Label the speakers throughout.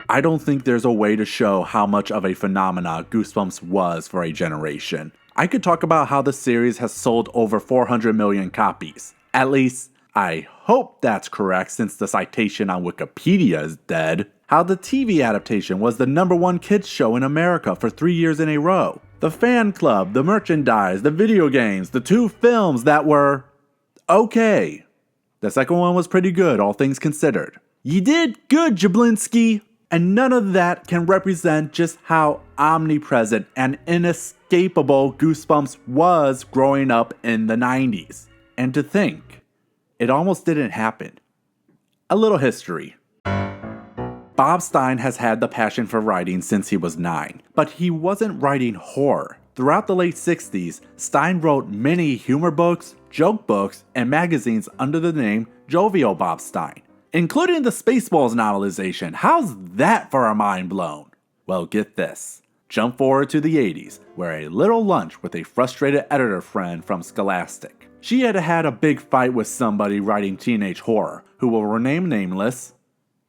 Speaker 1: I don't think there's a way to show how much of a phenomenon Goosebumps was for a generation. I could talk about how the series has sold over 400 million copies. At least, I hope that's correct since the citation on Wikipedia is dead. How the TV adaptation was the #1 kids show in America for 3 years in a row. The fan club, the merchandise, the video games, the 2 films that were okay. The second one was pretty good, all things considered. You did good, Jablinski! And none of that can represent just how omnipresent and inescapable Goosebumps was growing up in the 90s. And to think, it almost didn't happen. A little history. Bob Stein has had the passion for writing since he was 9, but he wasn't writing horror. Throughout the late 60s, Stein wrote many humor books, joke books, and magazines under the name Jovial Bob Stein, including the Spaceballs novelization. How's that for a mind blown? Well, get this. Jump forward to the 80s, where a little lunch with a frustrated editor friend from Scholastic. She had had a big fight with somebody writing teenage horror, who will remain nameless,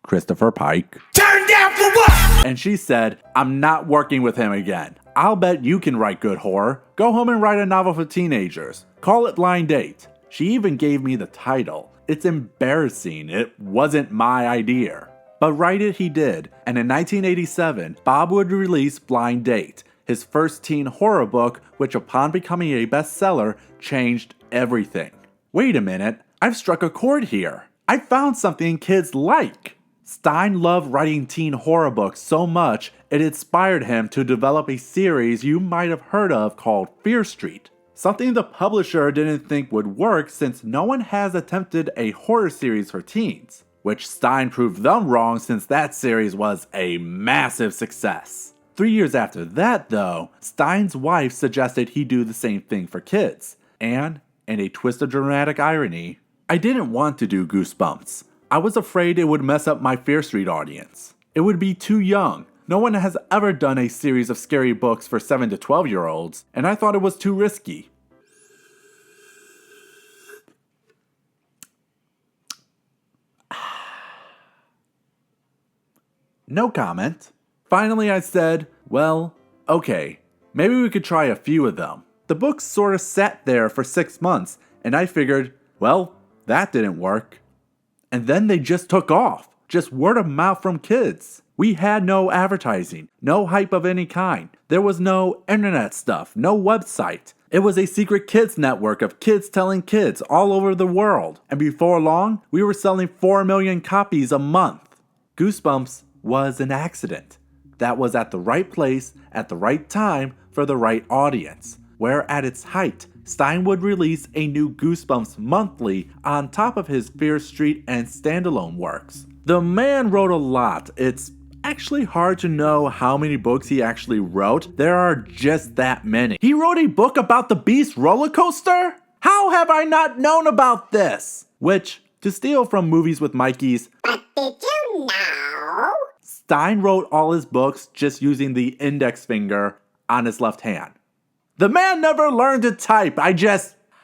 Speaker 1: Christopher Pike. Turn down for what? And she said, I'm not working with him again. I'll bet you can write good horror. Go home and write a novel for teenagers. Call it Blind Date. She even gave me the title. It's embarrassing, it wasn't my idea. But write it he did, and in 1987, Bob would release Blind Date, his first teen horror book, which upon becoming a bestseller, changed everything. Wait a minute, I've struck a chord here. I found something kids like. Stein loved writing teen horror books so much, it inspired him to develop a series you might have heard of called Fear Street. Something the publisher didn't think would work since no one has attempted a horror series for teens, which Stein proved them wrong since that series was a massive success. 3 years after that though, Stein's wife suggested he do the same thing for kids, and, in a twist of dramatic irony, I didn't want to do Goosebumps. I was afraid it would mess up my Fear Street audience. It would be too young. No one has ever done a series of scary books for 7 to 12-year-olds, and I thought it was too risky. No comment. Finally I said, well, okay, maybe we could try a few of them. The books sort of sat there for 6 months, and I figured, well, that didn't work. And then they just took off, just word of mouth from kids. We had no advertising, no hype of any kind. There was no internet stuff, no website. It was a secret kids network of kids telling kids all over the world. And before long, we were selling 4 million copies a month. Goosebumps was an accident. That was at the right place, at the right time, for the right audience. Where at its height, Stein would release a new Goosebumps monthly on top of his Fear Street and standalone works. The man wrote a lot. It's actually hard to know how many books he actually wrote. There are just that many. He wrote a book about the Beast roller coaster? How have I not known about this? Which, to steal from Movies with Mikey's But Did You Know? Stein wrote all his books just using the index finger on his left hand. The man never learned to type.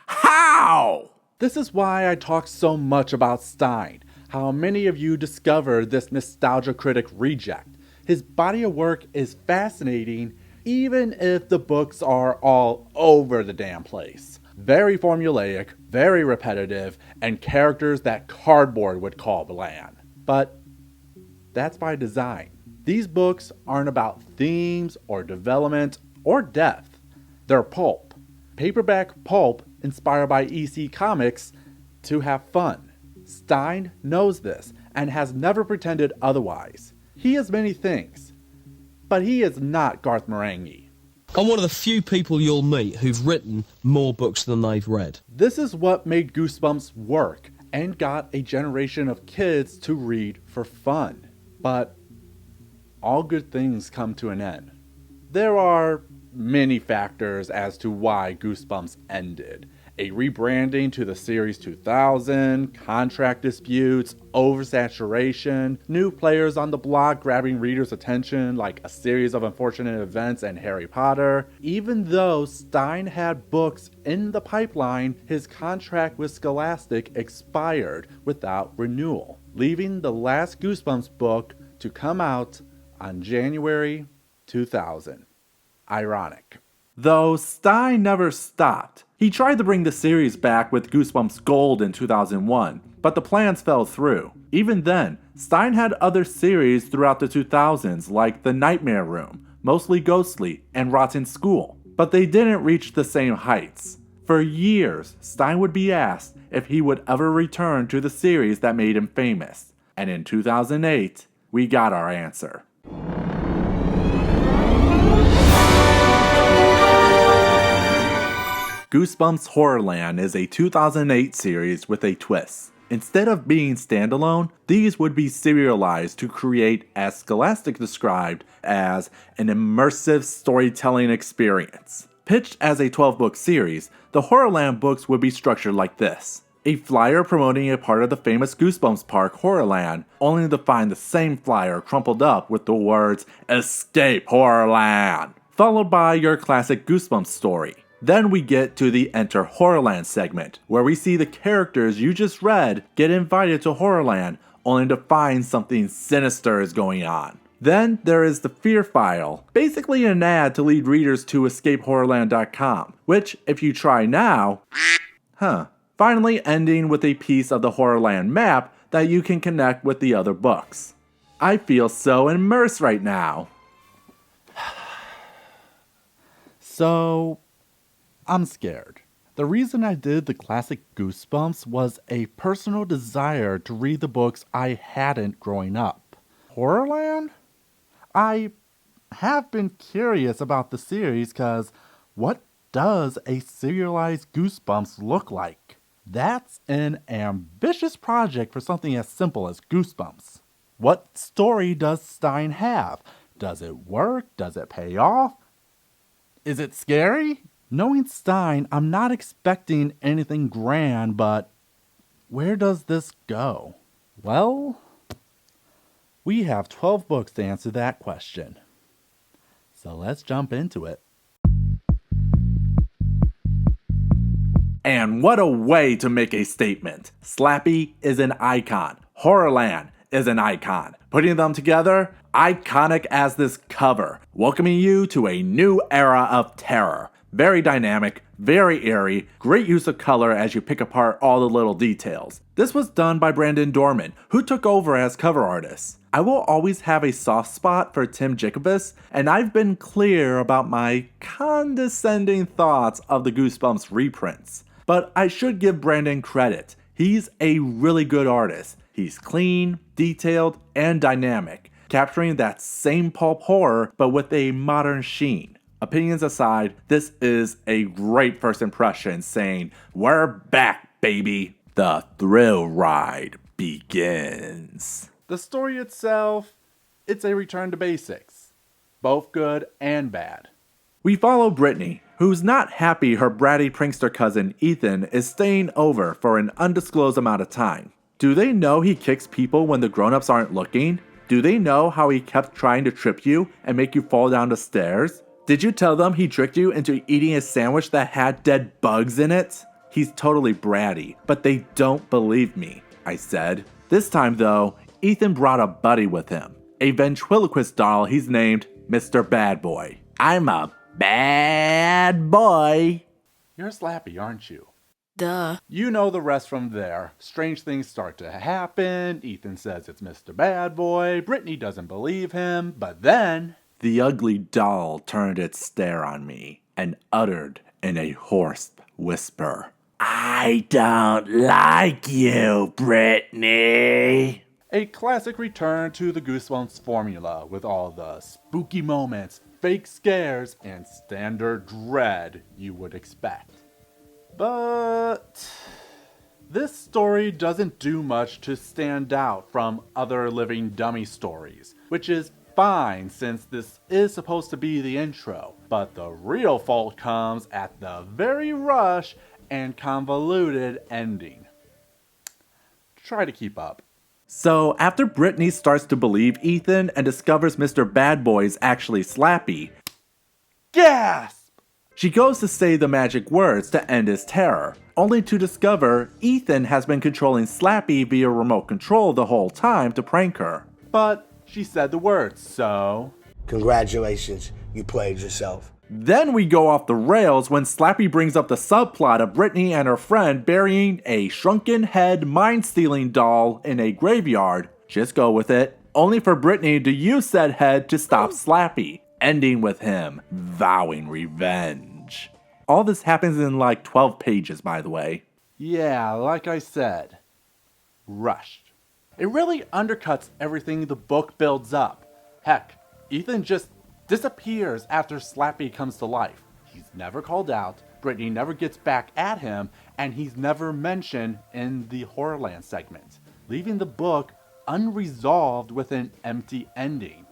Speaker 1: How? This is why I talk so much about Stein. How many of you discovered this nostalgia critic reject. His body of work is fascinating, even if the books are all over the damn place. Very formulaic, very repetitive, and characters that cardboard would call bland. But that's by design. These books aren't about themes or development or depth. They're pulp. Paperback pulp inspired by EC Comics to have fun. Stein knows this and has never pretended otherwise. He is many things, but he is not Garth Marenghi.
Speaker 2: I'm one of the few people you'll meet who've written more books than they've read.
Speaker 1: This is what made Goosebumps work and got a generation of kids to read for fun. But all good things come to an end. There are many factors as to why Goosebumps ended. A rebranding to the Series 2000, contract disputes, oversaturation, new players on the block grabbing readers' attention like a series of unfortunate events and Harry Potter. Even though Stein had books in the pipeline, his contract with Scholastic expired without renewal, leaving the last Goosebumps book to come out on January 2000. Ironic. Though Stein never stopped. He tried to bring the series back with Goosebumps Gold in 2001, but the plans fell through. Even then, Stein had other series throughout the 2000s like The Nightmare Room, Mostly Ghostly, and Rotten School, but they didn't reach the same heights. For years, Stein would be asked if he would ever return to the series that made him famous, and in 2008, we got our answer. Goosebumps Horrorland is a 2008 series with a twist. Instead of being standalone, these would be serialized to create, as Scholastic described, as an immersive storytelling experience. Pitched as a 12-book series, the Horrorland books would be structured like this. A flyer promoting a part of the famous Goosebumps park, Horrorland, only to find the same flyer crumpled up with the words, "Escape Horrorland," followed by your classic Goosebumps story. Then we get to the Enter Horrorland segment, where we see the characters you just read get invited to Horrorland, only to find something sinister is going on. Then there is the Fear File, basically an ad to lead readers to escapehorrorland.com, which, if you try now, finally ending with a piece of the Horrorland map that you can connect with the other books. I feel so immersed right now. So, I'm scared. The reason I did the classic Goosebumps was a personal desire to read the books I hadn't growing up. Horrorland? I have been curious about the series because what does a serialized Goosebumps look like? That's an ambitious project for something as simple as Goosebumps. What story does Stein have? Does it work? Does it pay off? Is it scary? Knowing Stein, I'm not expecting anything grand, but where does this go? Well, we have 12 books to answer that question. So let's jump into it. And what a way to make a statement. Slappy is an icon. Horrorland is an icon. Putting them together, iconic as this cover, welcoming you to a new era of terror. Very dynamic, very eerie, great use of color as you pick apart all the little details. This was done by Brandon Dorman, who took over as cover artist. I will always have a soft spot for Tim Jacobus, and I've been clear about my condescending thoughts of the Goosebumps reprints. But I should give Brandon credit. He's a really good artist. He's clean, detailed, and dynamic, capturing that same pulp horror but with a modern sheen. Opinions aside, this is a great first impression saying, "We're back, baby." The thrill ride begins. The story itself, it's a return to basics. Both good and bad. We follow Brittany, who's not happy her bratty prankster cousin Ethan is staying over for an undisclosed amount of time. Do they know he kicks people when the grown-ups aren't looking? Do they know how he kept trying to trip you and make you fall down the stairs? Did you tell them he tricked you into eating a sandwich that had dead bugs in it? He's totally bratty, but they don't believe me, I said. This time though, Ethan brought a buddy with him. A ventriloquist doll he's named Mr. Bad Boy. I'm a bad boy. You're Slappy, aren't you?
Speaker 3: Duh.
Speaker 1: You know the rest from there. Strange things start to happen. Ethan says it's Mr. Bad Boy. Brittany doesn't believe him, but then the ugly doll turned its stare on me and uttered in a hoarse whisper, "I don't like you, Brittany." A classic return to the Goosebumps formula with all the spooky moments, fake scares, and standard dread you would expect. But this story doesn't do much to stand out from other living dummy stories, which is fine since this is supposed to be the intro, but the real fault comes at the very rush and convoluted ending. Try to keep up. So, after Brittany starts to believe Ethan and discovers Mr. Bad Boy is actually Slappy, gasp! She goes to say the magic words to end his terror, only to discover Ethan has been controlling Slappy via remote control the whole time to prank her. But she said the words, so...
Speaker 3: Congratulations, you played yourself.
Speaker 1: Then we go off the rails when Slappy brings up the subplot of Brittany and her friend burying a shrunken head mind-stealing doll in a graveyard. Just go with it. Only for Brittany to use said head to stop Slappy, ending with him vowing revenge. All this happens in like 12 pages, by the way. Yeah, like I said, rushed. It really undercuts everything the book builds up. Heck, Ethan just disappears after Slappy comes to life. He's never called out, Brittany never gets back at him, and he's never mentioned in the Horrorland segment, leaving the book unresolved with an empty ending.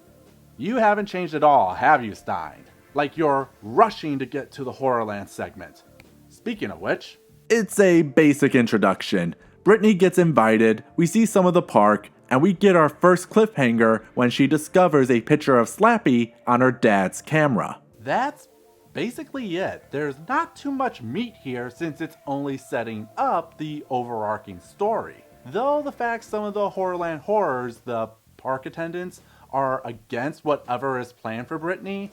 Speaker 1: You haven't changed at all, have you, Stein? Like you're rushing to get to the Horrorland segment. Speaking of which, it's a basic introduction. Brittany gets invited, we see some of the park, and we get our first cliffhanger when she discovers a picture of Slappy on her dad's camera. That's basically it. There's not too much meat here since it's only setting up the overarching story. Though the fact some of the Horrorland horrors, the park attendants, are against whatever is planned for Brittany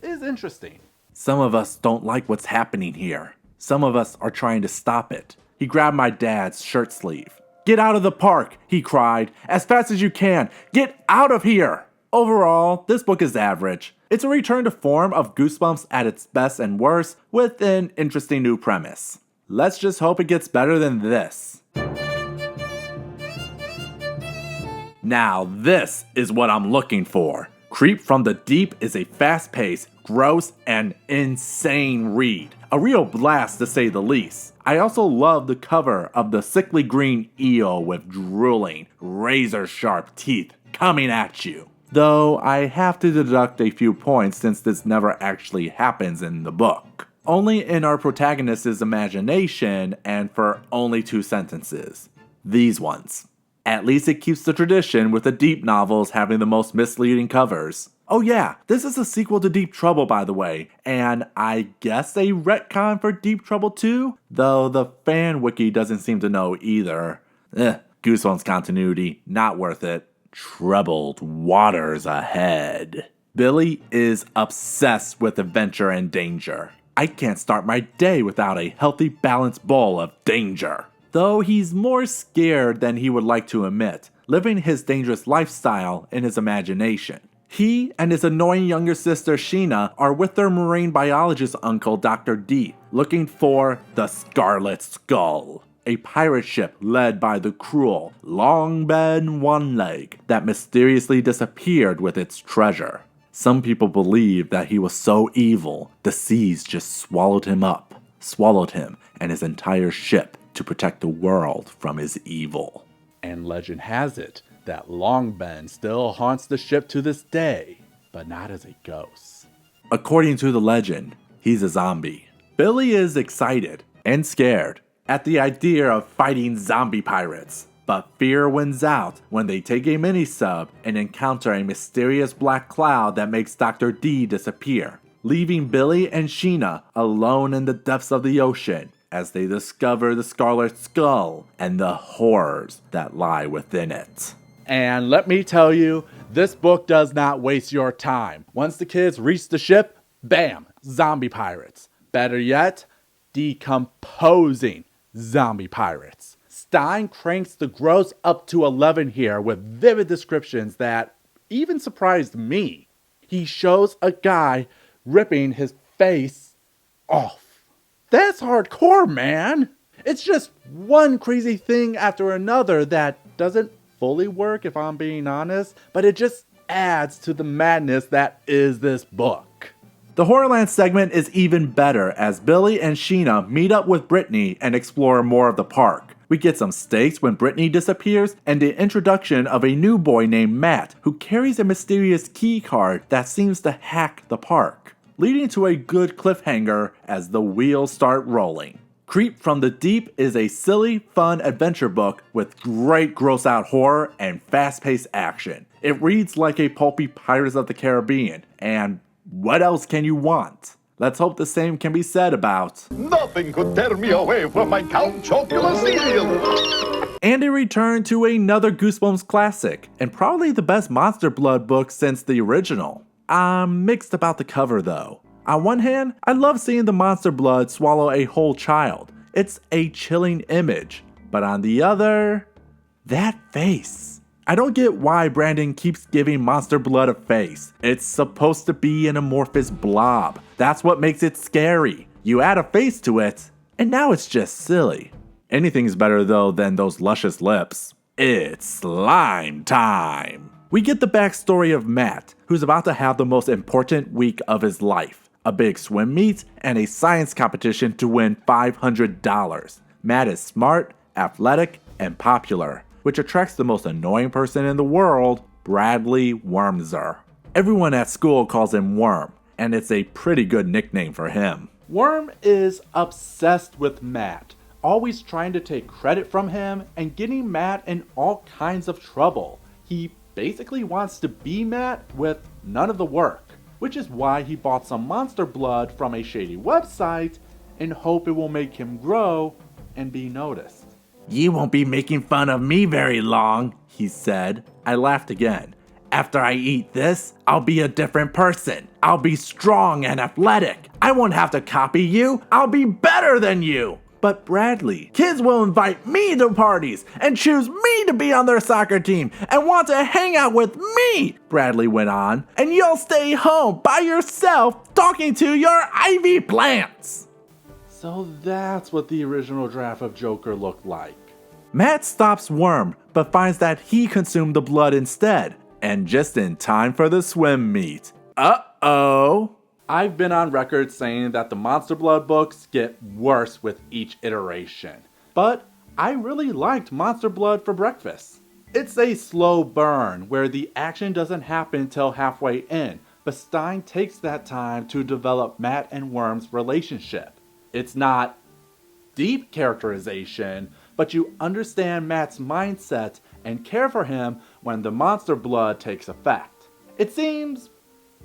Speaker 1: is interesting. Some of us don't like what's happening here. Some of us are trying to stop it. He grabbed my dad's shirt sleeve. "Get out of the park," he cried, "as fast as you can. Get out of here!" Overall, this book is average. It's a return to form of Goosebumps at its best and worst, with an interesting new premise. Let's just hope it gets better than this. Now this is what I'm looking for. Creep from the Deep is a fast-paced, gross, and insane read. A real blast to say the least. I also love the cover of the sickly green eel with drooling, razor-sharp teeth coming at you. Though I have to deduct a few points since this never actually happens in the book. Only in our protagonist's imagination and for only 2 sentences. These ones. At least it keeps the tradition with the Deep novels having the most misleading covers. Oh yeah, this is a sequel to Deep Trouble, by the way, and I guess a retcon for Deep Trouble 2? Though the fan wiki doesn't seem to know either. Goosebumps continuity, not worth it. Troubled waters ahead. Billy is obsessed with adventure and danger. I can't start my day without a healthy, balanced bowl of danger. Though he's more scared than he would like to admit, living his dangerous lifestyle in his imagination. He and his annoying younger sister Sheena are with their marine biologist uncle Dr. D, looking for the Scarlet Skull, a pirate ship led by the cruel Long Ben One Leg that mysteriously disappeared with its treasure. Some people believe that he was so evil, the seas just swallowed him and his entire ship to protect the world from his evil. And legend has it that Long Ben still haunts the ship to this day, but not as a ghost. According to the legend, he's a zombie. Billy is excited and scared at the idea of fighting zombie pirates, but fear wins out when they take a mini-sub and encounter a mysterious black cloud that makes Dr. D disappear, leaving Billy and Sheena alone in the depths of the ocean as they discover the Scarlet Skull and the horrors that lie within it. And let me tell you, this book does not waste your time. Once the kids reach the ship, bam, zombie pirates. Better yet, decomposing zombie pirates. Stein cranks the gross up to 11 here with vivid descriptions that even surprised me. He shows a guy ripping his face off. That's hardcore, man! It's just one crazy thing after another that doesn't fully work if I'm being honest, but it just adds to the madness that is this book. The Horrorland segment is even better as Billy and Sheena meet up with Brittany and explore more of the park. We get some stakes when Brittany disappears and the introduction of a new boy named Matt who carries a mysterious key card that seems to hack the park, leading to a good cliffhanger as the wheels start rolling. Creep from the Deep is a silly, fun adventure book with great gross-out horror and fast-paced action. It reads like a pulpy Pirates of the Caribbean, and what else can you want? Let's hope the same can be said about
Speaker 4: Nothing could tear me away from my Count Chocula cereal.
Speaker 1: And a return to another Goosebumps classic, and probably the best Monster Blood book since the original. I'm mixed about the cover though. On one hand, I love seeing the Monster Blood swallow a whole child. It's a chilling image. But on the other, that face. I don't get why Brandon keeps giving Monster Blood a face. It's supposed to be an amorphous blob. That's what makes it scary. You add a face to it, and now it's just silly. Anything's better though than those luscious lips. It's slime time! We get the backstory of Matt, who's about to have the most important week of his life. A big swim meet and a science competition to win $500. Matt is smart, athletic, and popular, which attracts the most annoying person in the world, Bradley Wormser. Everyone at school calls him Worm, and it's a pretty good nickname for him. Worm is obsessed with Matt, always trying to take credit from him and getting Matt in all kinds of trouble. He basically wants to be Matt with none of the work, which is why he bought some Monster Blood from a shady website in hope it will make him grow and be noticed. "You won't be making fun of me very long," he said. I laughed again. "After I eat this, I'll be a different person. I'll be strong and athletic. I won't have to copy you. I'll be better than you." "But Bradley, kids will invite me to parties and choose me to be on their soccer team and want to hang out with me," Bradley went on, "and you'll stay home by yourself talking to your ivy plants." So that's what the original draft of Joker looked like. Matt stops Worm, but finds that he consumed the blood instead, and just in time for the swim meet. Uh-oh! I've been on record saying that the Monster Blood books get worse with each iteration, but I really liked Monster Blood for breakfast. It's a slow burn where the action doesn't happen until halfway in, but Stein takes that time to develop Matt and Worm's relationship. It's not deep characterization, but you understand Matt's mindset and care for him when the Monster Blood takes effect. It seems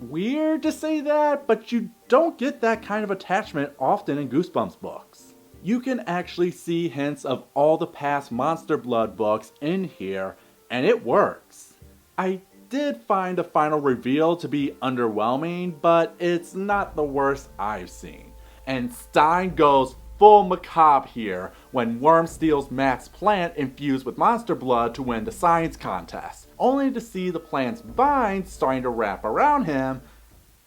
Speaker 1: weird to say that, but you don't get that kind of attachment often in Goosebumps books. You can actually see hints of all the past Monster Blood books in here, and it works. I did find the final reveal to be underwhelming, but it's not the worst I've seen. And Stein goes full macabre here when Worm steals Matt's plant infused with Monster Blood to win the science contest, only to see the plant's vines starting to wrap around him,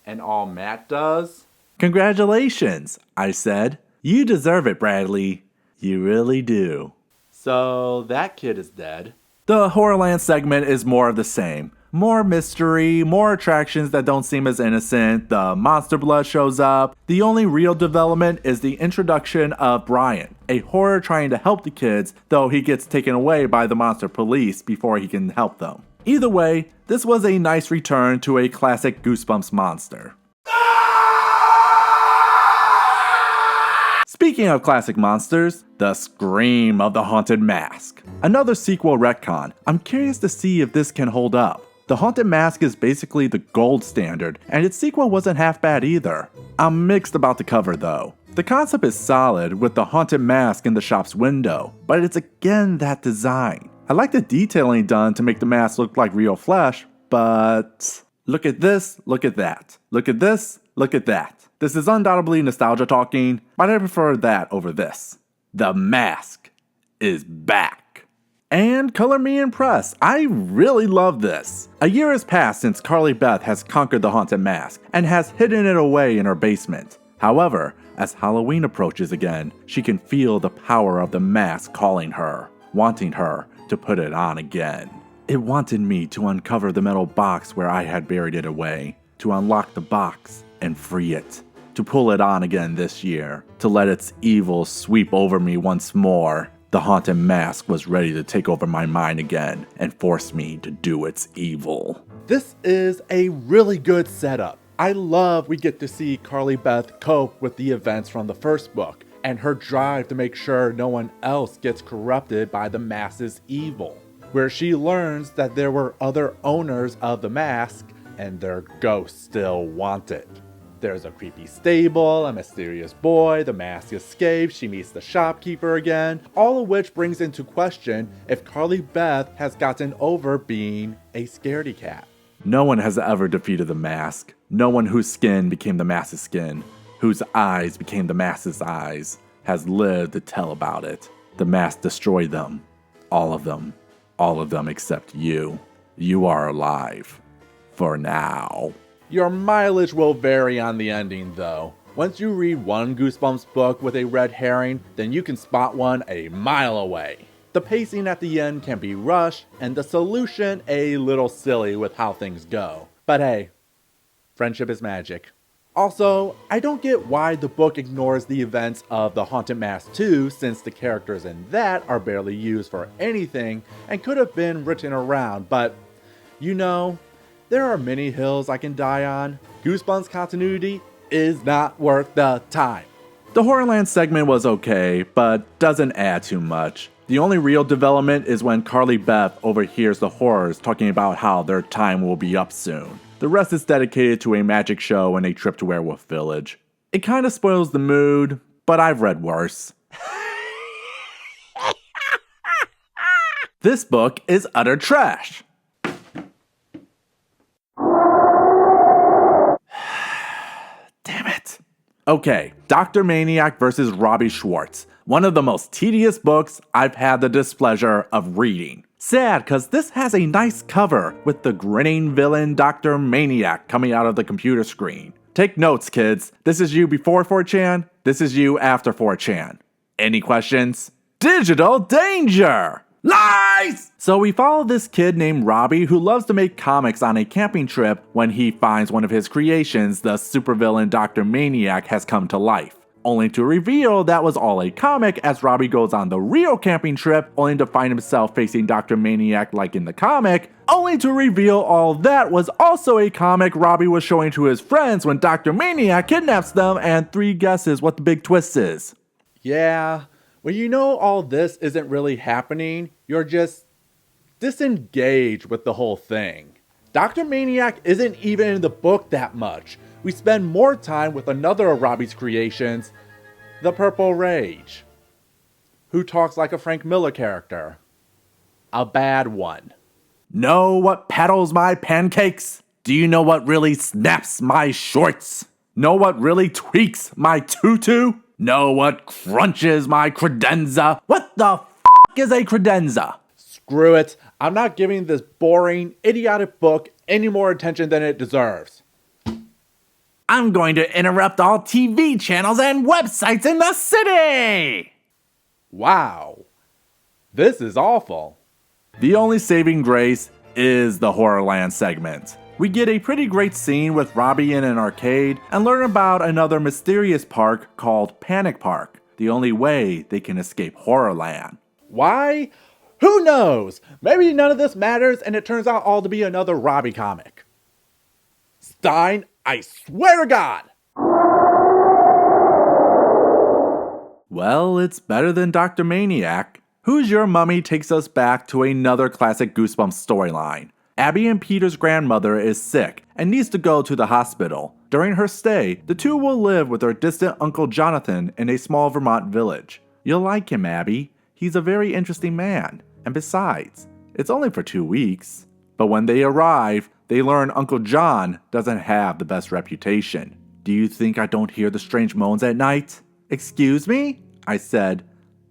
Speaker 1: and all Matt does? "Congratulations," I said. "You deserve it, Bradley. You really do." So that kid is dead. The Horrorland segment is more of the same. More mystery, more attractions that don't seem as innocent, the Monster Blood shows up. The only real development is the introduction of Brian, a horror trying to help the kids, though he gets taken away by the monster police before he can help them. Either way, this was a nice return to a classic Goosebumps monster. Speaking of classic monsters, the Scream of the Haunted Mask. Another sequel retcon. I'm curious to see if this can hold up. The Haunted Mask is basically the gold standard, and its sequel wasn't half bad either. I'm mixed about the cover though. The concept is solid with the Haunted Mask in the shop's window, but it's again that design. I like the detailing done to make the mask look like real flesh, but look at this, look at that. Look at this, look at that. This is undoubtedly nostalgia talking, but I prefer that over this. The mask is back. And color me impressed, I really love this. A year has passed since Carly Beth has conquered the Haunted Mask and has hidden it away in her basement. However, as Halloween approaches again, she can feel the power of the mask calling her, wanting her to put it on again. It wanted me to uncover the metal box where I had buried it away, to unlock the box and free it, to pull it on again this year, to let its evil sweep over me once more. The Haunted Mask was ready to take over my mind again and force me to do its evil. This is a really good setup. I love we get to see Carly Beth cope with the events from the first book, and her drive to make sure no one else gets corrupted by the mask's evil, where she learns that there were other owners of the mask and their ghosts still want it. There's a creepy stable, a mysterious boy, the mask escapes, she meets the shopkeeper again, all of which brings into question if Carly Beth has gotten over being a scaredy cat. No one has ever defeated the mask. No one whose skin became the mask's skin, whose eyes became the mask's eyes, has lived to tell about it. The mask destroyed them. All of them. All of them except you. You are alive. For now. Your mileage will vary on the ending though. Once you read one Goosebumps book with a red herring, then you can spot one a mile away. The pacing at the end can be rushed, and the solution a little silly with how things go. But hey, friendship is magic. Also, I don't get why the book ignores the events of The Haunted Mask 2 since the characters in that are barely used for anything and could have been written around, but you know, there are many hills I can die on. Goosebumps continuity is not worth the time. The Horrorland segment was okay, but doesn't add too much. The only real development is when Carly Beth overhears the horrors talking about how their time will be up soon. The rest is dedicated to a magic show and a trip to Werewolf Village. It kinda spoils the mood, but I've read worse. This book is utter trash. Damn it. Okay, Dr. Maniac vs. Robbie Schwartz. One of the most tedious books I've had the displeasure of reading. Sad, cause this has a nice cover with the grinning villain Dr. Maniac coming out of the computer screen. Take notes, kids. This is you before 4chan, this is you after 4chan. Any questions? Digital danger! Lies! So we follow this kid named Robbie who loves to make comics on a camping trip when he finds one of his creations, the supervillain Dr. Maniac, has come to life. Only to reveal that was all a comic as Robbie goes on the real camping trip, only to find himself facing Dr. Maniac like in the comic, only to reveal all that was also a comic Robbie was showing to his friends when Dr. Maniac kidnaps them, and 3 guesses what the big twist is. Yeah, when you know all this isn't really happening, you're just disengaged with the whole thing. Dr. Maniac isn't even in the book that much. We spend more time with another of Robbie's creations, the Purple Rage, who talks like a Frank Miller character. A bad one. Know what peddles my pancakes? Do you know what really snaps my shorts? Know what really tweaks my tutu? Know what crunches my credenza? What the f*** is a credenza? Screw it, I'm not giving this boring, idiotic book any more attention than it deserves. I'm going to interrupt all TV channels and websites in the city! Wow. This is awful. The only saving grace is the Horrorland segment. We get a pretty great scene with Robbie in an arcade and learn about another mysterious park called Panic Park, the only way they can escape Horrorland. Why? Who knows? Maybe none of this matters and it turns out all to be another Robbie comic. Stein, I swear to God! Well, it's better than Dr. Maniac. Who's Your Mummy takes us back to another classic Goosebumps storyline. Abby and Peter's grandmother is sick and needs to go to the hospital. During her stay, the two will live with their distant Uncle Jonathan in a small Vermont village. You'll like him, Abby. He's a very interesting man. And besides, it's only for 2 weeks. But when they arrive, they learn Uncle John doesn't have the best reputation. Do you think I don't hear the strange moans at night? Excuse me? I said.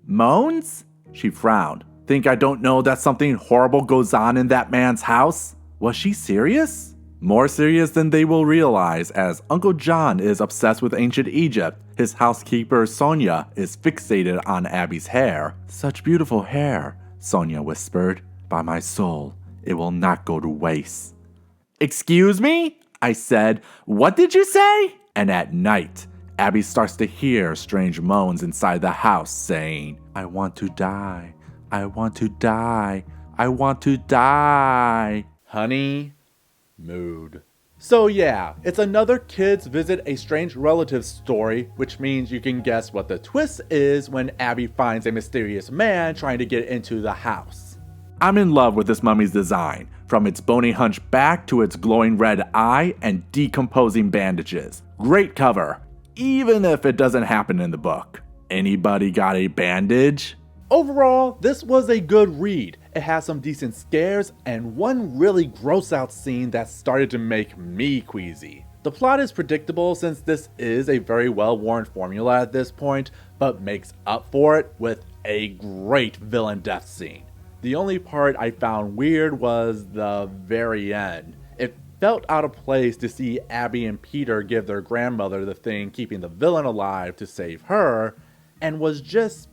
Speaker 1: Moans? She frowned. Think I don't know that something horrible goes on in that man's house? Was she serious? More serious than they will realize, as Uncle John is obsessed with ancient Egypt. His housekeeper, Sonia, is fixated on Abby's hair. Such beautiful hair, Sonia whispered. By my soul, it will not go to waste. Excuse me? I said. What did you say? And at night, Abby starts to hear strange moans inside the house saying, I want to die. I want to die. I want to die. Honey, mood. So yeah, it's another kids visit a strange relative story, which means you can guess what the twist is when Abby finds a mysterious man trying to get into the house. I'm in love with this mummy's design, from its bony hunchback to its glowing red eye and decomposing bandages. Great cover, even if it doesn't happen in the book. Anybody got a bandage? Overall, this was a good read. It has some decent scares and one really gross out scene that started to make me queasy. The plot is predictable since this is a very well-worn formula at this point, but makes up for it with a great villain death scene. The only part I found weird was the very end. It felt out of place to see Abby and Peter give their grandmother the thing keeping the villain alive to save her, and was just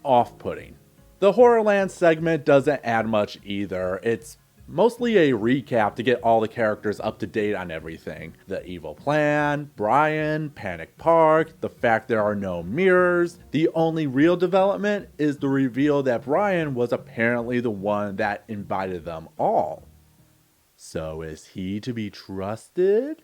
Speaker 1: off-putting. The Horrorland segment doesn't add much either. It's mostly a recap to get all the characters up to date on everything. The evil plan, Brian, Panic Park, the fact there are no mirrors. The only real development is the reveal that Brian was apparently the one that invited them all. So is he to be trusted?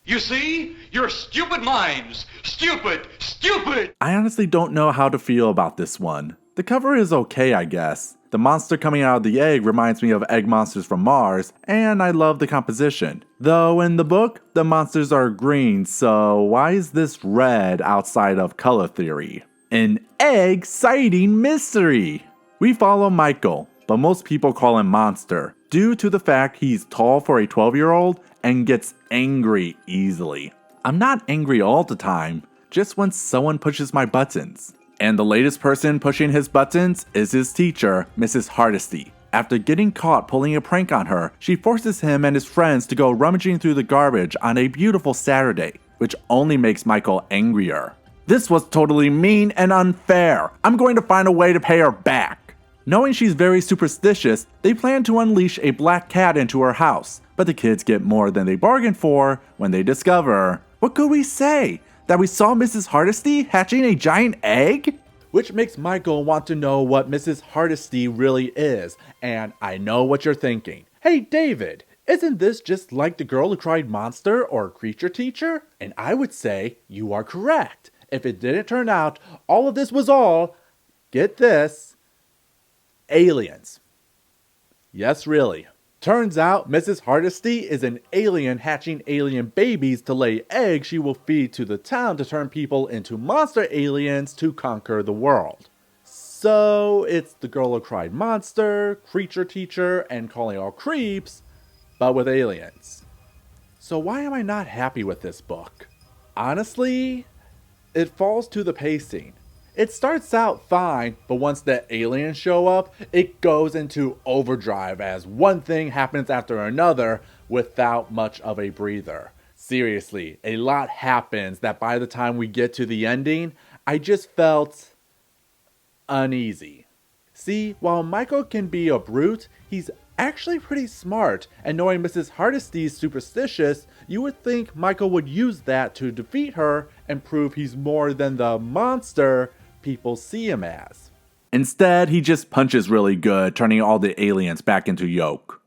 Speaker 5: You see? Your stupid minds. Stupid! Stupid!
Speaker 1: I honestly don't know how to feel about this one. The cover is okay, I guess. The monster coming out of the egg reminds me of egg monsters from Mars, and I love the composition. Though in the book, the monsters are green, so why is this red outside of color theory? An egg-citing mystery! We follow Michael, but most people call him Monster, due to the fact he's tall for a 12-year-old and gets angry easily. I'm not angry all the time, just when someone pushes my buttons. And the latest person pushing his buttons is his teacher, Mrs. Hardesty. After getting caught pulling a prank on her, she forces him and his friends to go rummaging through the garbage on a beautiful Saturday, which only makes Michael angrier. This was totally mean and unfair. I'm going to find a way to pay her back. Knowing she's very superstitious, they plan to unleash a black cat into her house, but the kids get more than they bargained for when they discover, what could we say? That we saw Mrs. Hardesty hatching a giant egg? Which makes Michael want to know what Mrs. Hardesty really is, and I know what you're thinking. Hey David, isn't this just like the girl who cried monster or creature teacher? And I would say you are correct. If it didn't turn out all of this was all, get this, aliens. Yes, really. Turns out Mrs. Hardesty is an alien hatching alien babies to lay eggs she will feed to the town to turn people into monster aliens to conquer the world. So it's the girl who cried monster, creature teacher, and calling all creeps, but with aliens. So why am I not happy with this book? Honestly, it falls to the pacing. It starts out fine, but once the aliens show up, it goes into overdrive as one thing happens after another without much of a breather. Seriously, a lot happens that by the time we get to the ending, I just felt uneasy. See, while Michael can be a brute, he's actually pretty smart, and knowing Mrs. Hardesty is superstitious, you would think Michael would use that to defeat her and prove he's more than the monster people see him as. Instead, he just punches really good, turning all the aliens back into yolk.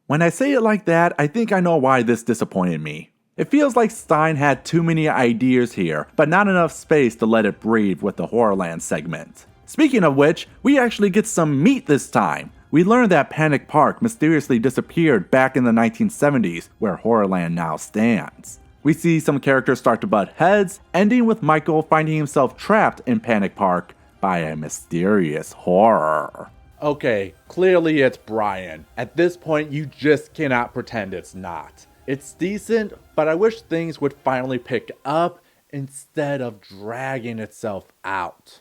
Speaker 1: When I say it like that, I think I know why this disappointed me. It feels like Stein had too many ideas here, but not enough space to let it breathe with the Horrorland segment. Speaking of which, we actually get some meat this time. We learn that Panic Park mysteriously disappeared back in the 1970s, where Horrorland now stands. We see some characters start to butt heads, ending with Michael finding himself trapped in Panic Park by a mysterious horror. Okay, clearly it's Brian. At this point, you just cannot pretend it's not. It's decent, but I wish things would finally pick up instead of dragging itself out.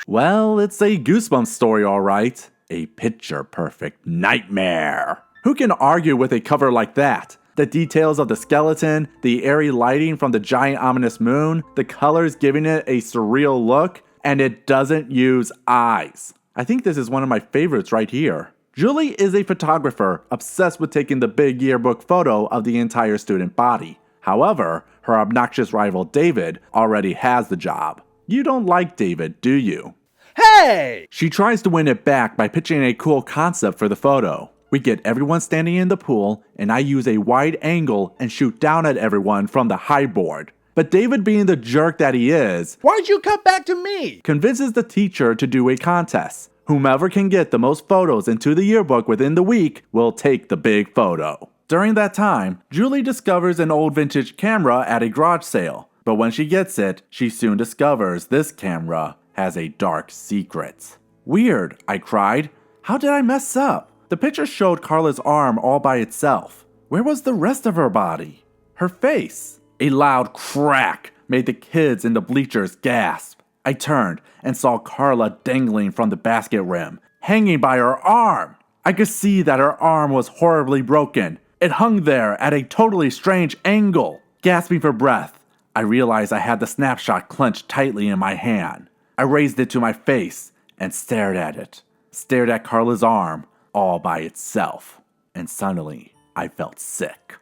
Speaker 1: Well, it's a Goosebumps story, alright. A picture-perfect nightmare. Who can argue with a cover like that? The details of the skeleton, the airy lighting from the giant ominous moon, the colors giving it a surreal look, and it doesn't use eyes. I think this is one of my favorites right here. Julie is a photographer obsessed with taking the big yearbook photo of the entire student body. However, her obnoxious rival David already has the job. You don't like David, do you? Hey! She tries to win it back by pitching a cool concept for the photo. We get everyone standing in the pool, and I use a wide angle and shoot down at everyone from the high board. But David, being the jerk that he is, "Why'd you cut back to me?" convinces the teacher to do a contest. Whomever can get the most photos into the yearbook within the week will take the big photo. During that time, Julie discovers an old vintage camera at a garage sale. But when she gets it, she soon discovers this camera has a dark secret. Weird, I cried. How did I mess up? The picture showed Carla's arm all by itself. Where was the rest of her body? Her face? A loud crack made the kids in the bleachers gasp. I turned and saw Carla dangling from the basket rim, hanging by her arm. I could see that her arm was horribly broken. It hung there at a totally strange angle. Gasping for breath, I realized I had the snapshot clenched tightly in my hand. I raised it to my face and stared at it. Stared at Carla's arm all by itself. And suddenly, I felt sick.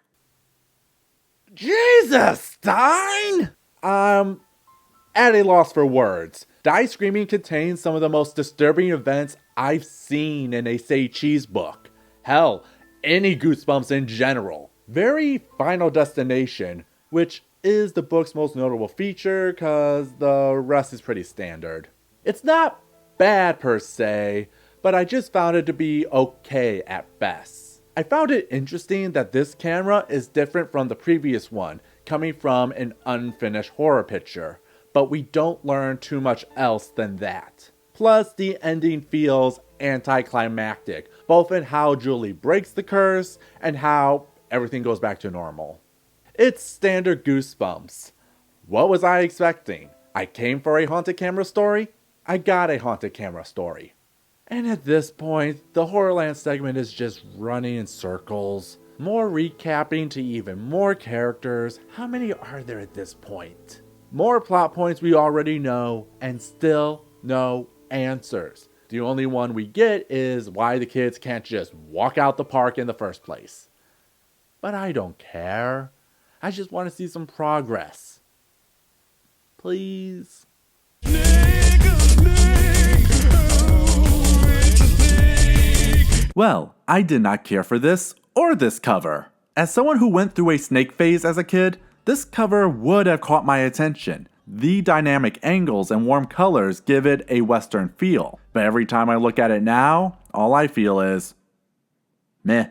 Speaker 1: Jesus, Stein! At a loss for words. Die Screaming contains some of the most disturbing events I've seen in a Say Cheese book. Hell, any Goosebumps in general. Very Final Destination, which is the book's most notable feature because the rest is pretty standard. It's not bad per se, but I just found it to be okay at best. I found it interesting that this camera is different from the previous one, coming from an unfinished horror picture, but we don't learn too much else than that. Plus, the ending feels anticlimactic, both in how Julie breaks the curse and how everything goes back to normal. It's standard Goosebumps. What was I expecting? I came for a haunted camera story? I got a haunted camera story. And at this point, the Horrorland segment is just running in circles. More recapping to even more characters. How many are there at this point? More plot points we already know, and still no answers. The only one we get is why the kids can't just walk out the park in the first place. But I don't care. I just want to see some progress. Please. Well, I did not care for this or this cover. As someone who went through a snake phase as a kid, this cover would have caught my attention. The dynamic angles and warm colors give it a Western feel. But every time I look at it now, all I feel is meh.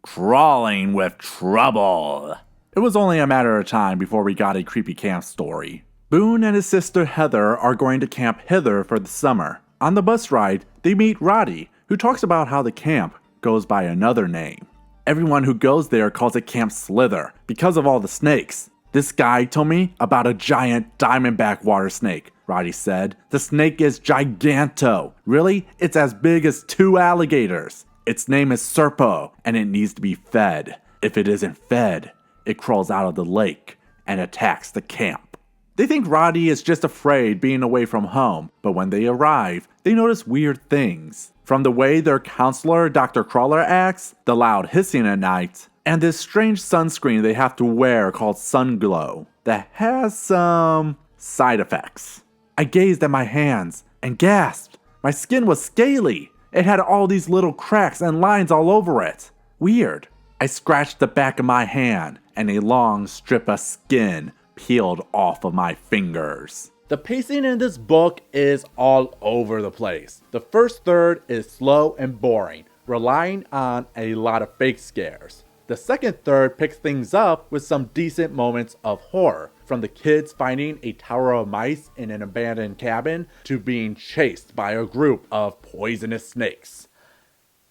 Speaker 1: Crawling with trouble. It was only a matter of time before we got a creepy camp story. Boone and his sister Heather are going to Camp Hither for the summer. On the bus ride, they meet Roddy, who talks about how the camp goes by another name. Everyone who goes there calls it Camp Slither because of all the snakes. This guy told me about a giant diamondback water snake, Roddy said. The snake is giganto. Really? It's as big as 2 alligators. Its name is Serpo, and it needs to be fed. If it isn't fed, it crawls out of the lake and attacks the camp. They think Roddy is just afraid being away from home, but when they arrive, they notice weird things. From the way their counselor, Dr. Crawler, acts, the loud hissing at night, and this strange sunscreen they have to wear called Sunglow that has some side effects. I gazed at my hands and gasped. My skin was scaly. It had all these little cracks and lines all over it. Weird. I scratched the back of my hand and a long strip of skin peeled off of my fingers. The pacing in this book is all over the place. The first third is slow and boring, relying on a lot of fake scares. The second third picks things up with some decent moments of horror, from the kids finding a tower of mice in an abandoned cabin to being chased by a group of poisonous snakes.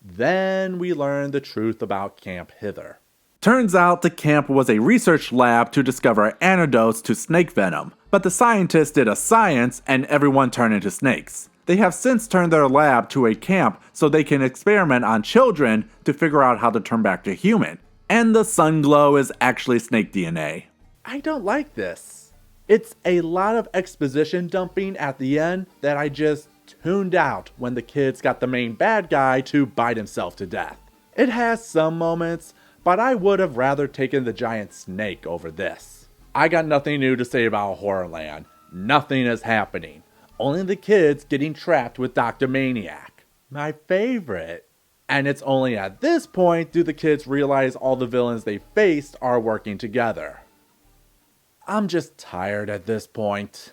Speaker 1: Then we learn the truth about Camp Hither. Turns out the camp was a research lab to discover antidotes to snake venom, but the scientists did a science and everyone turned into snakes. They have since turned their lab to a camp so they can experiment on children to figure out how to turn back to human. And the Sunglow is actually snake DNA. I don't like this. It's a lot of exposition dumping at the end that I just tuned out when the kids got the main bad guy to bite himself to death. It has some moments, but I would have rather taken the giant snake over this. I got nothing new to say about Horrorland. Nothing is happening. only the kids getting trapped with Dr. Maniac. My favorite. And it's only at this point do the kids realize all the villains they faced are working together. I'm just tired at this point.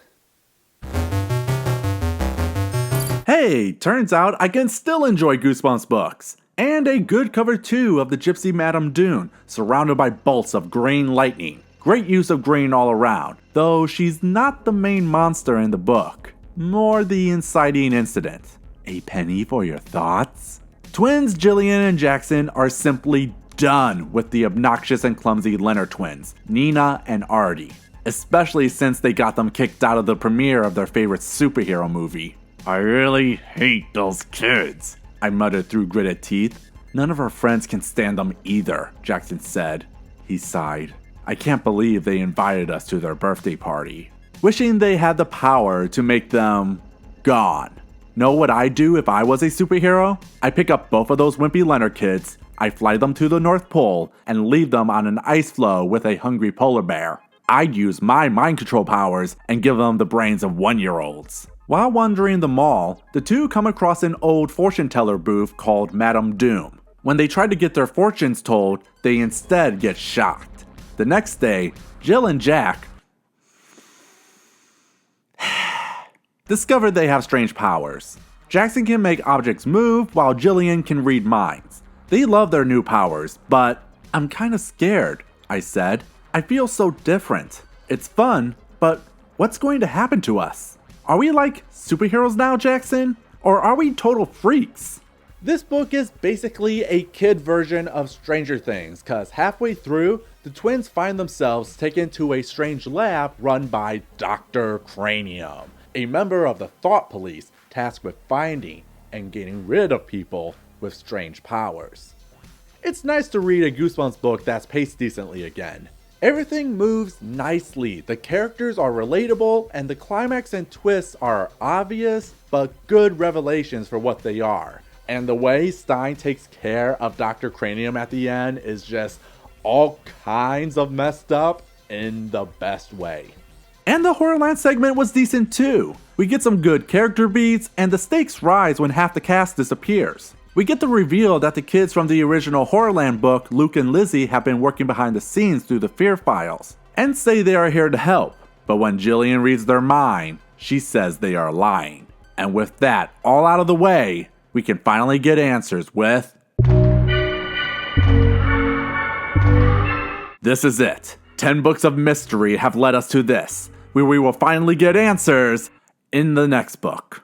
Speaker 1: Hey, turns out I can still enjoy Goosebumps books. And a good cover too of the Gypsy Madame Dune, surrounded by bolts of green lightning. Great use of green all around, though she's not the main monster in the book. More the inciting incident. A penny for your thoughts? Twins Jillian and Jackson are simply done with the obnoxious and clumsy Leonard twins, Nina and Artie. Especially since they got them kicked out of the premiere of their favorite superhero movie. I really hate those kids, I muttered through gritted teeth. None of our friends can stand them either, Jackson said. He sighed. I can't believe they invited us to their birthday party. Wishing they had the power to make them gone. Know what I'd do if I was a superhero? I pick up both of those wimpy Leonard kids, I fly them to the North Pole, and leave them on an ice floe with a hungry polar bear. I'd use my mind control powers and give them the brains of 1-year-olds. While wandering the mall, the two come across an old fortune teller booth called Madame Doom. When they try to get their fortunes told, they instead get shocked. The next day, Jill and Jack discover they have strange powers. Jackson can make objects move while Jillian can read minds. They love their new powers, but I'm kinda scared, I said. I feel so different. It's fun, but what's going to happen to us? Are we like superheroes now, Jackson? Or are we total freaks? This book is basically a kid version of Stranger Things, cause halfway through, the twins find themselves taken to a strange lab run by Dr. Cranium, a member of the Thought Police tasked with finding and getting rid of people with strange powers. It's nice to read a Goosebumps book that's paced decently again. Everything moves nicely, the characters are relatable, and the climax and twists are obvious, but good revelations for what they are. And the way Stein takes care of Dr. Cranium at the end is just all kinds of messed up in the best way. And the Horrorland segment was decent too. We get some good character beats, and the stakes rise when half the cast disappears. We get the reveal that the kids from the original Horrorland book, Luke and Lizzie, have been working behind the scenes through the Fear Files, and say they are here to help. But when Jillian reads their mind, she says they are lying. And with that all out of the way, we can finally get answers with... This is it. 10 books of mystery have led us to this, where we will finally get answers in the next book.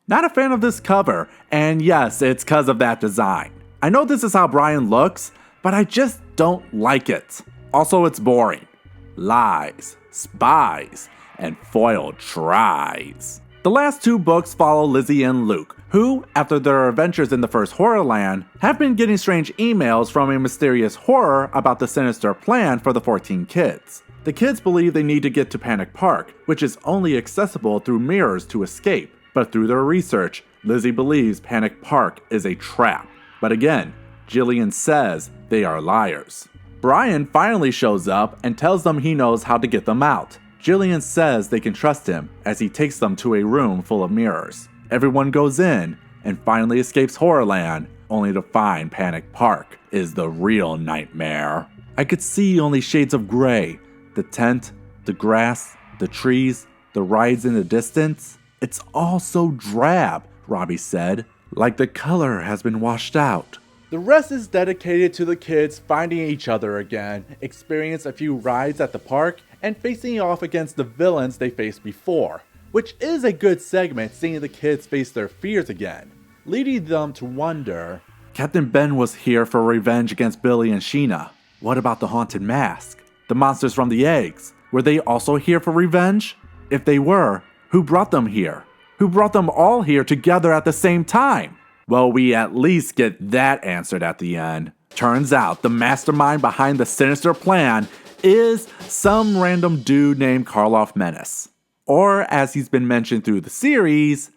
Speaker 1: Not a fan of this cover, and yes, it's cause of that design. I know this is how Brian looks, but I just don't like it. Also, it's boring. Lies, spies, and foiled tries. The last two books follow Lizzie and Luke, who, after their adventures in the first Horrorland, have been getting strange emails from a mysterious horror about the sinister plan for the 14 kids. The kids believe they need to get to Panic Park, which is only accessible through mirrors to escape. But through their research, Lizzie believes Panic Park is a trap. But again, Jillian says they are liars. Brian finally shows up and tells them he knows how to get them out. Jillian says they can trust him as he takes them to a room full of mirrors. Everyone goes in and finally escapes Horrorland, only to find Panic Park is the real nightmare. I could see only shades of gray. The tent, the grass, the trees, the rides in the distance. It's all so drab, Robbie said, like the color has been washed out. The rest is dedicated to the kids finding each other again, experience a few rides at the park, and facing off against the villains they faced before, which is a good segment seeing the kids face their fears again, leading them to wonder, Captain Ben was here for revenge against Billy and Sheena. What about the haunted mask? The monsters from the eggs? Were they also here for revenge? If they were, who brought them here? Who brought them all here together at the same time? Well, we at least get that answered at the end. Turns out the mastermind behind the sinister plan is some random dude named Karloff Menace. Or, as he's been mentioned through the series,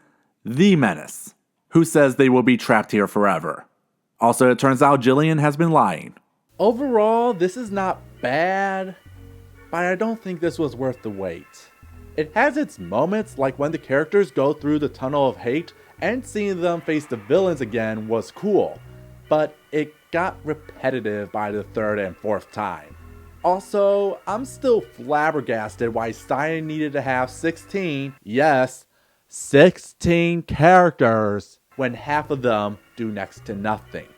Speaker 1: the Menace, who says they will be trapped here forever. Also, it turns out Jillian has been lying. Overall, this is not bad, but I don't think this was worth the wait. It has its moments, like when the characters go through the tunnel of hate, and seeing them face the villains again was cool, but it got repetitive by the third and fourth time. Also, I'm still flabbergasted why Stein needed to have 16, yes, 16 characters, when half of them do next to nothing.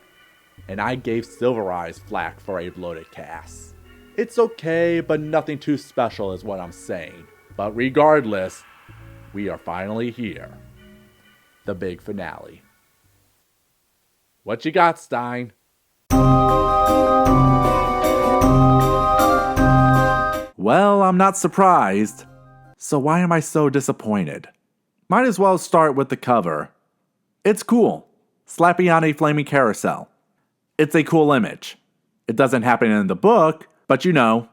Speaker 1: And I gave Silver Eyes flack for a bloated cast. It's okay, but nothing too special is what I'm saying. But regardless, we are finally here. The big finale. What you got, Stein? Well, I'm not surprised. So why am I so disappointed? Might as well start with the cover. It's cool. Slappy on a flaming carousel. It's a cool image. It doesn't happen in the book, but you know,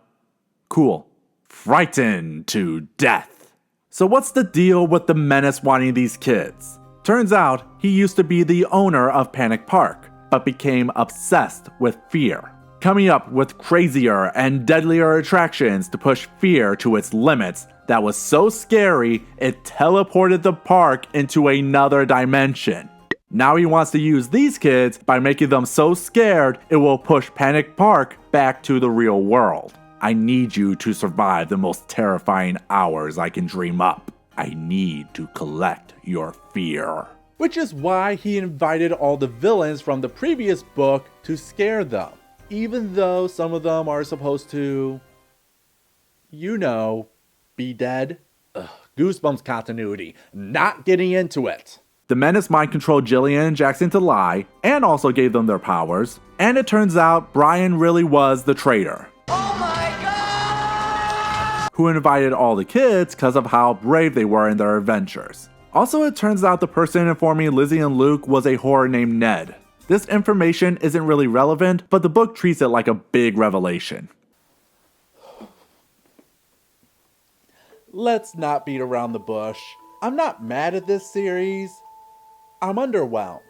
Speaker 1: cool. Frightened to death. So what's the deal with the menace wanting these kids? Turns out he used to be the owner of Panic Park, but became obsessed with fear, coming up with crazier and deadlier attractions to push fear to its limits that was so scary it teleported the park into another dimension. Now he wants to use these kids by making them so scared it will push Panic Park back to the real world. I need you to survive the most terrifying hours I can dream up. I need to collect your fear. Which is why he invited all the villains from the previous book to scare them. Even though some of them are supposed to, you know, be dead. Goosebumps continuity. Not getting into it. The menace mind controlled Jillian and Jackson to lie, and also gave them their powers. And it turns out Brian really was the traitor. Oh my god! Who invited all the kids because of how brave they were in their adventures. Also, it turns out the person informing Lizzie and Luke was a whore named Ned. This information isn't really relevant, but the book treats it like a big revelation. Let's not beat around the bush. I'm not mad at this series. I'm underwhelmed.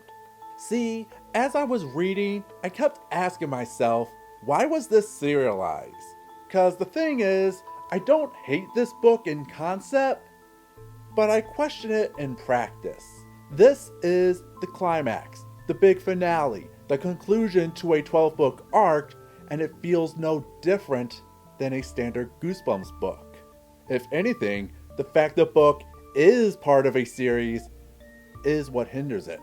Speaker 1: See, as I was reading, I kept asking myself, why was this serialized? Cause the thing is, I don't hate this book in concept, but I question it in practice. This is the climax, the big finale, the conclusion to a 12-book arc, and it feels no different than a standard Goosebumps book. If anything, the fact the book is part of a series is what hinders it.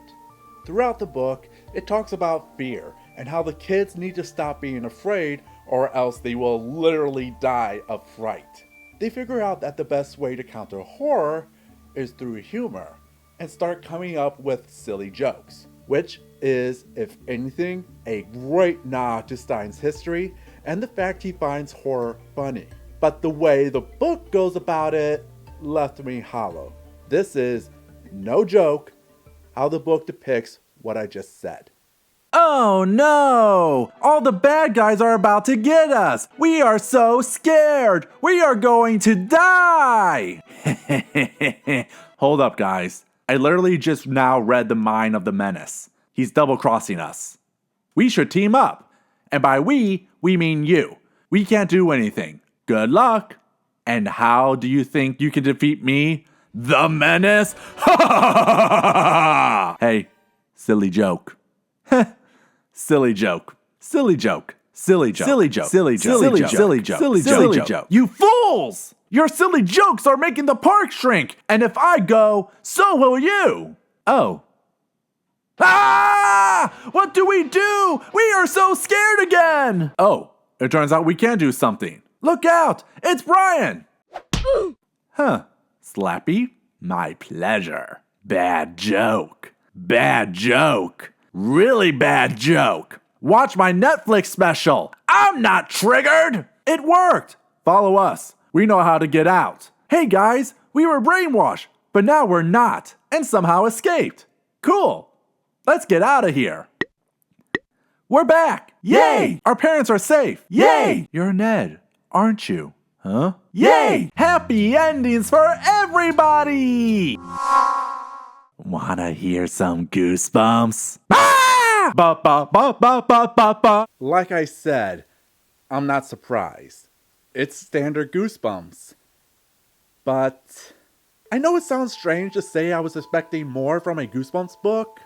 Speaker 1: Throughout the book, it talks about fear and how the kids need to stop being afraid or else they will literally die of fright. They figure out that the best way to counter horror is through humor and start coming up with silly jokes, which is, if anything, a great nod to Stein's history and the fact he finds horror funny. But the way the book goes about it left me hollow. This is, no joke, how the book depicts what I just said. Oh no! All the bad guys are about to get us! We are so scared! We are going to die! Hold up, guys. I literally just now read the mind of the menace. He's double-crossing us. We should team up. And by we mean you. We can't do anything. Good luck. And how do you think you can defeat me? The menace? Hey, silly joke. Silly joke. Silly joke. Silly joke. Silly joke. Silly joke. Silly joke. Silly joke. Silly joke. You fools! Your silly jokes are making the park shrink, and if I go, so will you. Oh. Ah! What do? We are so scared again! Oh, it turns out we can do something. Look out! It's Brian! Huh. Slappy? My pleasure. Bad joke. Bad joke. Really bad joke. Watch my Netflix special. I'm not triggered. It worked. Follow us. We know how to get out. Hey guys, we were brainwashed, but now we're not, and somehow escaped. Cool. Let's get out of here. We're back. Yay! Our parents are safe. Yay! You're Ned, aren't you? Huh? Yay! Happy endings for everybody! Wanna hear some goosebumps? Ah! Ba ba ba ba ba ba ba. Like I said, I'm not surprised. It's standard Goosebumps. But I know it sounds strange to say I was expecting more from a Goosebumps book,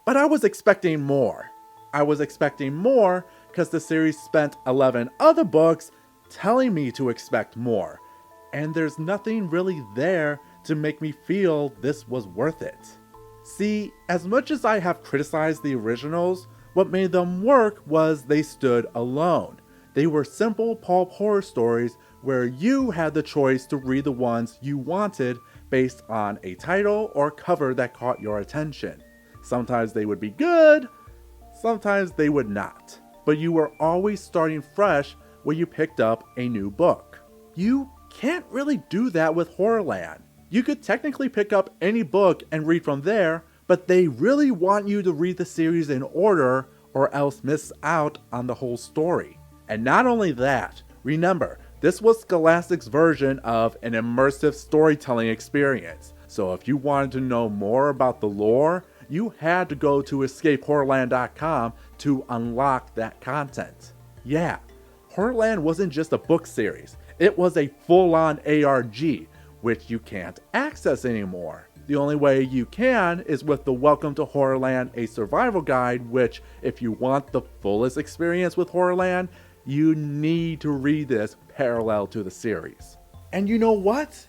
Speaker 1: but I was expecting more. I was expecting more because the series spent 11 other books telling me to expect more, and there's nothing really there to make me feel this was worth it. See, as much as I have criticized the originals, what made them work was they stood alone. They were simple pulp horror stories where you had the choice to read the ones you wanted based on a title or cover that caught your attention. Sometimes they would be good, sometimes they would not. But you were always starting fresh when you picked up a new book. You can't really do that with Horrorland. You could technically pick up any book and read from there, but they really want you to read the series in order or else miss out on the whole story. And not only that, remember, this was Scholastic's version of an immersive storytelling experience. So if you wanted to know more about the lore, you had to go to escapehorrorland.com to unlock that content. Yeah, Horrorland wasn't just a book series, it was a full-on ARG, which you can't access anymore. The only way you can is with the Welcome to Horrorland, a survival guide, which if you want the fullest experience with Horrorland, you need to read this parallel to the series. And you know what?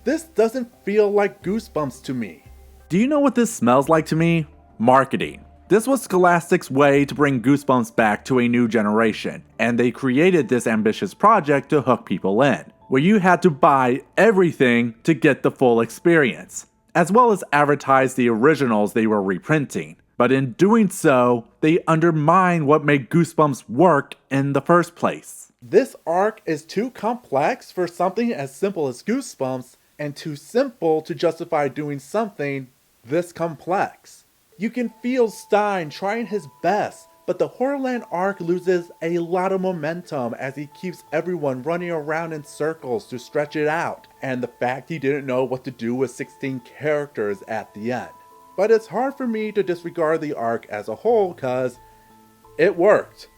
Speaker 1: This doesn't feel like Goosebumps to me. Do you know what this smells like to me? Marketing. This was Scholastic's way to bring Goosebumps back to a new generation, and they created this ambitious project to hook people in, where you had to buy everything to get the full experience, as well as advertise the originals they were reprinting. But in doing so, they undermine what made Goosebumps work in the first place. This arc is too complex for something as simple as Goosebumps, and too simple to justify doing something this complex. You can feel Stein trying his best, but the Horrorland arc loses a lot of momentum as he keeps everyone running around in circles to stretch it out, and the fact he didn't know what to do with 16 characters at the end. But it's hard for me to disregard the arc as a whole cause it worked.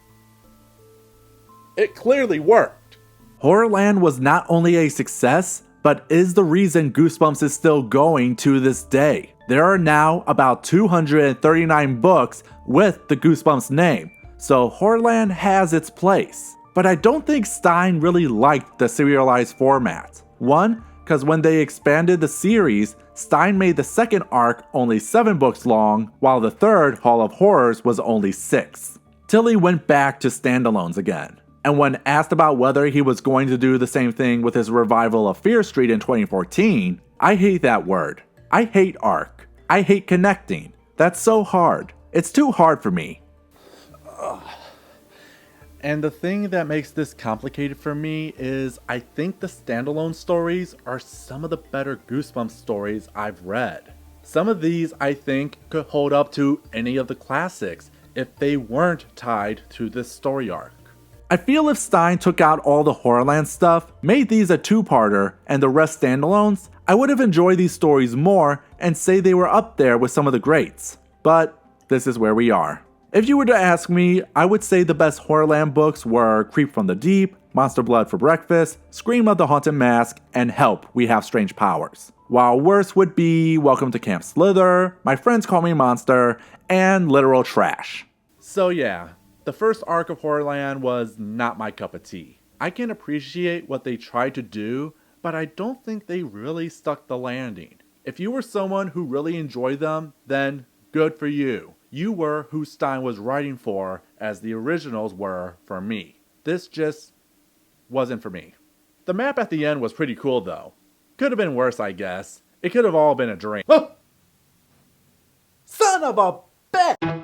Speaker 1: It clearly worked. Horrorland was not only a success, but is the reason Goosebumps is still going to this day. There are now about 239 books with the Goosebumps name, so Horrorland has its place. But I don't think Stein really liked the serialized format. One, because when they expanded the series, Stein made the second arc only 7 books long, while the third, Hall of Horrors, was only 6. Till he went back to standalones again. And when asked about whether he was going to do the same thing with his revival of Fear Street in 2014, I hate that word. I hate arc. I hate connecting. That's so hard. It's too hard for me. And the thing that makes this complicated for me is I think the standalone stories are some of the better Goosebumps stories I've read. Some of these I think could hold up to any of the classics if they weren't tied to this story arc. I feel if Stein took out all the Horrorland stuff, made these a 2-parter, and the rest standalones, I would have enjoyed these stories more and say they were up there with some of the greats. But this is where we are. If you were to ask me, I would say the best Horrorland books were Creep from the Deep, Monster Blood for Breakfast, Scream of the Haunted Mask, and Help, We Have Strange Powers. While worse would be Welcome to Camp Slither, My Friends Call Me Monster, and Literal Trash. So yeah, the first arc of Horrorland was not my cup of tea. I can appreciate what they tried to do, but I don't think they really stuck the landing. If you were someone who really enjoyed them, then good for you. You were who Stein was writing for, as the originals were for me. This just wasn't for me. The map at the end was pretty cool though. Could have been worse, I guess. It could have all been a dream. Son of a bitch!